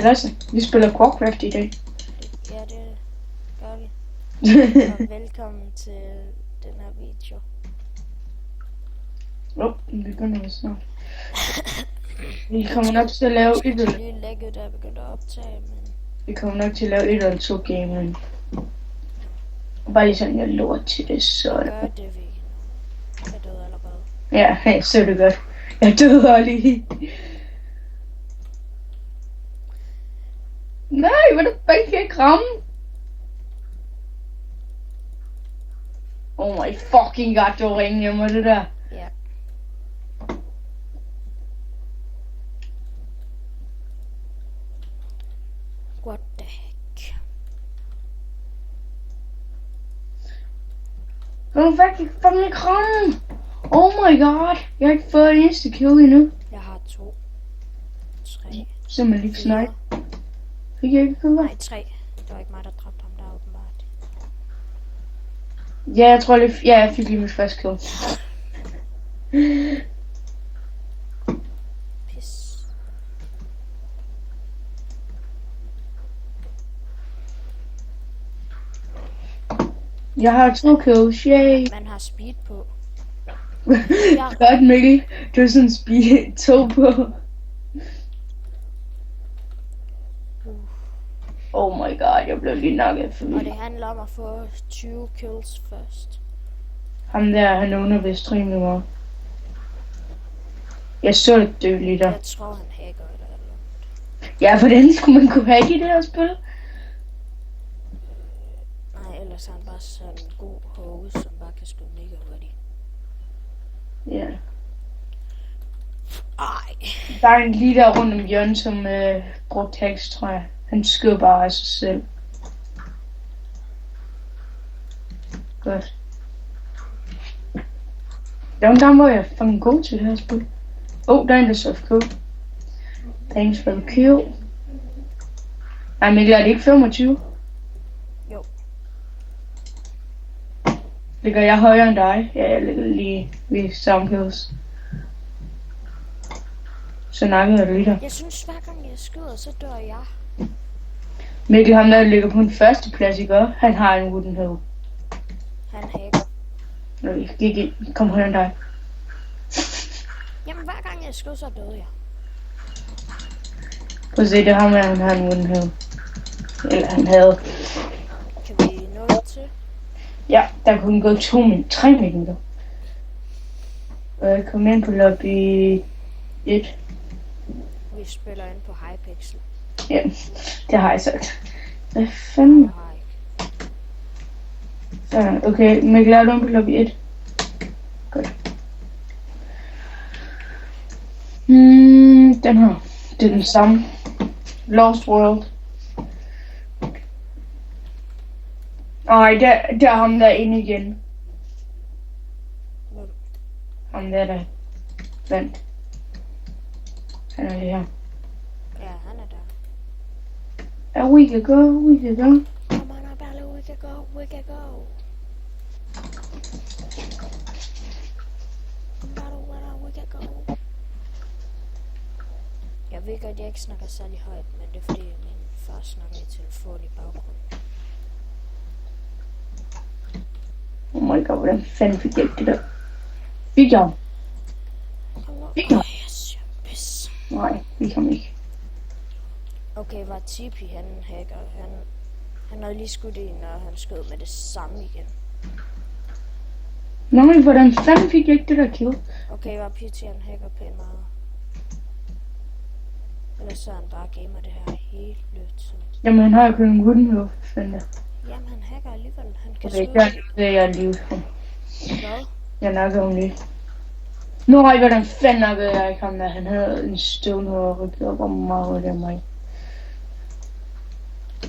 Altså, vi spiller Warcraft i dag. Ja, det gør vi. Og velkommen til den her video. Den begynder vi snart. Vi kommer nok til at lave et eller lige lægge, der er begyndt at optage, men... Vi kommer nok til at lave et eller to game. Bare lige sådan, jeg lort til det, så... Gør det, vi. Jeg er død allerede. Ja, så er det godt. Jeg døde lige. Nej, hvor er det bare ikke ramme? Oh my fucking god, det var ringen hjemme, det der. Ja. What the heck? Kan du faktisk fucking ikke ramme? Oh my god, jeg har ikke fået en eneste kill endnu. Jeg har 2. 3. Simpelthen ikke snipe. Fik jeg ikke kill? Nej, 3. Det var ikke mig, der dræbte ham der åbenbart. Ja, jeg tror lige... Ja, jeg fik lige mit første kill. Pis. Jeg har 2 kills, yay. Man har speed på. Godt, Mikkel. Du er sådan speed 2 på. Oh my god, jeg blev lige nakket for Og det handler om at få 20 kills først. Ham der, han undervist rimelig meget. Jeg så det dø lige der. Jeg tror, han hacker eller noget. Ja, hvordan skulle man kunne hacke i det her spil? Nej, ellers er han bare sådan en god hose, som bare kan skyde mega hurtigt. Ja. Ej. Der er en lige der rundt om hjørnet, som brugte hacks, tror jeg. Han skød bare af sig selv. Godt. Nogle gange var jeg fucking god til det her spil. Der er en der soft code. Thanks for the kill. Nej, Mikkel, er det ikke 25? Jo. Ligger jeg højere end dig? Ja, jeg ligger lige ved samme kills. Så nakkede jeg lige der. Jeg synes, hver gang jeg skyder, så dør jeg. Mikkel, ham der ligger på den første plads, ikke? Han har en wooden hoe. Han hacker. Kom højere end dig. Jamen, hver gang jeg skyder, så døde jeg. Prøv at se, det er ham, han har en wooden hoe. Eller han havde. Kan vi nå det til? Ja, der kunne gå 3 minutter. Kom ind på lobby 1. Vi spiller ind på Hypixel. Ja, det har jeg sagt. Hvad fanden? Jeg har ikke. Sådan, okay, Mikkel, er du inde på lobby 1? Godt. Den her. Det er den samme. Lost World. Ej, der er ham der inde igen. Hvem? Ham der vandt. Han er lige her. Ja, han er der. Yeah, we can go, we can go. Come on, Abella, we can go, we can go. Abella, we can go. Jeg ved godt, jeg ikke snakker særlig højt, men det er fordi, min far snakker i telefon i baggrunden. Oh my god, hvordan fanden fik jeg ikke det der? Fik jeg? Fik jeg? Yes, pis. Nej, vi kom ikke. Okay, var Tipi, han hacker. Han havde lige skudt en, og han skød med det samme igen. Nej, hvordan fanden fik jeg ikke det der kill? Okay, var PT, han hacker pænt meget. Ellers så er han bare gamer det her helt lødt. Jamen, han har jo kun en wooden hoe, fandt jeg. Jamen, han hacker alligevel. Han kan Okay, skyde. det er jeg lige ham. Hvad? Jeg nakkede ham lige. Nej, hvordan fanden nakkede jeg ikke ham der? Han havde en stående og rykket op om meget hurtigt af mig.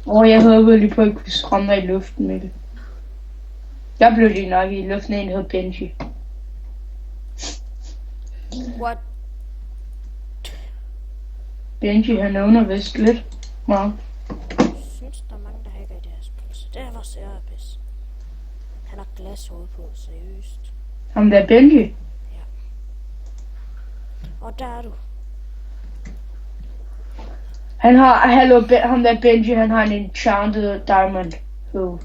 Jeg håbede lige på, at jeg kunne skræmme mig i luften med det. Jeg blev lige nakket i luften af en, der hed Benji. What? Benji, han er vist lidt meget. Jeg synes, der er mange, der hacker i det her spil, så det er vores ærepis. Han har glas hoved på, seriøst. Ham der Benji? Og der er du. Han har, ham der Benji, han har en enchanted diamond hoe.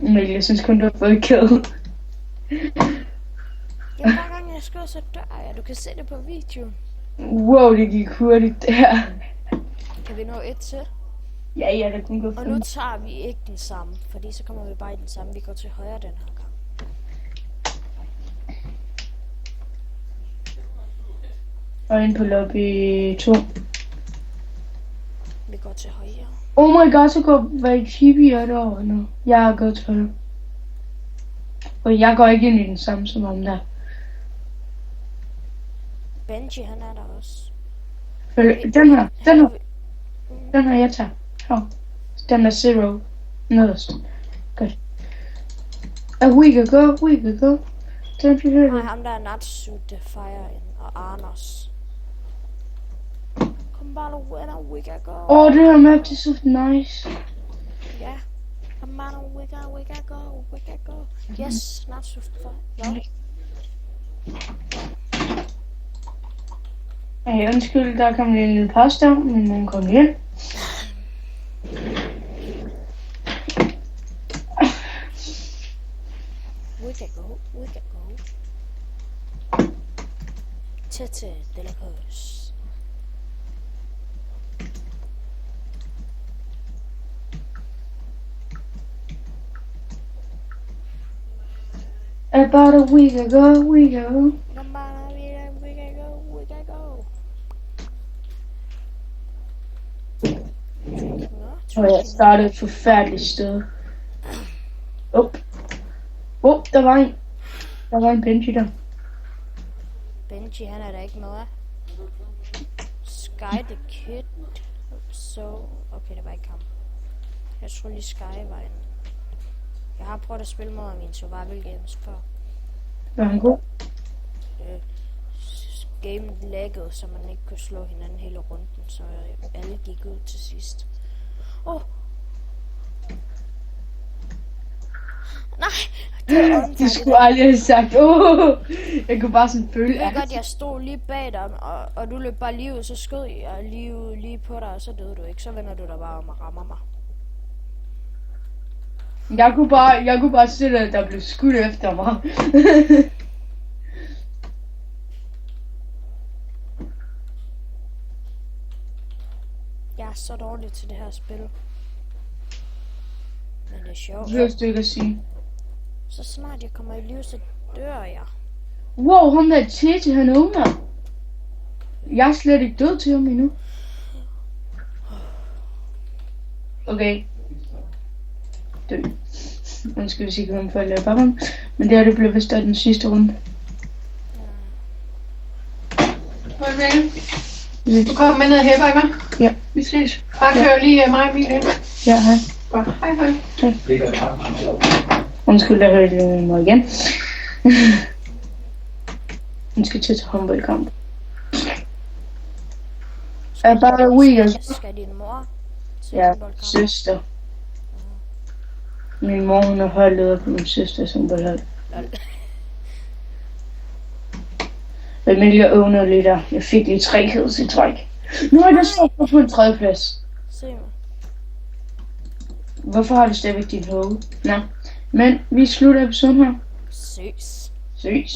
Mikkel, jeg synes kun, du har fået kill. Ja, hver gang jeg skriver, så dør jeg. Du kan se det på videoen. Wow, det gik hurtigt der. Kan vi nå et til? Ja, det kunne gå Og fint. nu tager vi ikke den samme, fordi så kommer vi bare i den samme. Vi går til højre den her gang. Og ind på lobby 2. Vi går til højre. Oh my god, så går Valkyrie derovre nu. Jeg er gået til højre. Og jeg går ikke ind i den samme som om der. Benji, han er der også. Den her jeg tager. Her. Den er zero. Nederst. Godt. We can go. Nej, ham der er Natsude, Fire og Anders. Kom bare nu, winner, we can go. Det her map, det er så nice. Ja. Kom bare nu, we can go. Yes, Natsude, Fire. Ej, undskyld, der kom lige en lille pause der, men nogen kom ind. We can go. Tete de la Cruz. About a week ago. We can go. Jeg startede et forfærdeligt sted. Der var en Benji der. Benji, han er der ikke noget af. Sky the Kid. Okay, det var ikke ham. Jeg tror lige Sky var en. Jeg har prøvet at spille mod af mine survival games før. Var han god? Gamet laggede, så man ikke kunne slå hinanden hele runden, så alle gik ud til sidst. Nej! Du skulle aldrig have sagt, jeg kunne bare sådan føle, Jeg ved godt, jeg stod lige bag dig, og du løb bare lige ud, så skød jeg lige på dig, og så døde du ikke. Så vender du dig bare om og rammer mig. Jeg kunne bare se, at der blev skudt efter mig. Jeg er så dårlig til det her spil. Men det er sjovt. Det er ikke at sige. Så snart jeg kommer i liv, så dør jeg. Wow, ham der Tete, han er unger. Jeg er slet ikke død til ham endnu. Okay. Dø. Undskyld, hvis I kan for at lave bare ham. Men det her, det blev vist den sidste runde. Du kommer med ned og hæpper, ikke? Ja. Vi ses. Bare kør lige mig og Emil ind. Ja, hej. Godt. Hej. Undskyld, jeg hørte det mig igen. Hun skal til håndboldkamp. Er bare weird. Skal din mor til Ja, håndboldkamp? søster. Min mor, hun er holdleder på min søsters håndboldhold. Men jeg øvner lidt der. Jeg fik lige 3 kills i træk. Nu er der så på en 3. plads. Se mig. Hvorfor har du stadigvæk din hoved? Nå. Men vi slutter episoden her. Søs. Søs.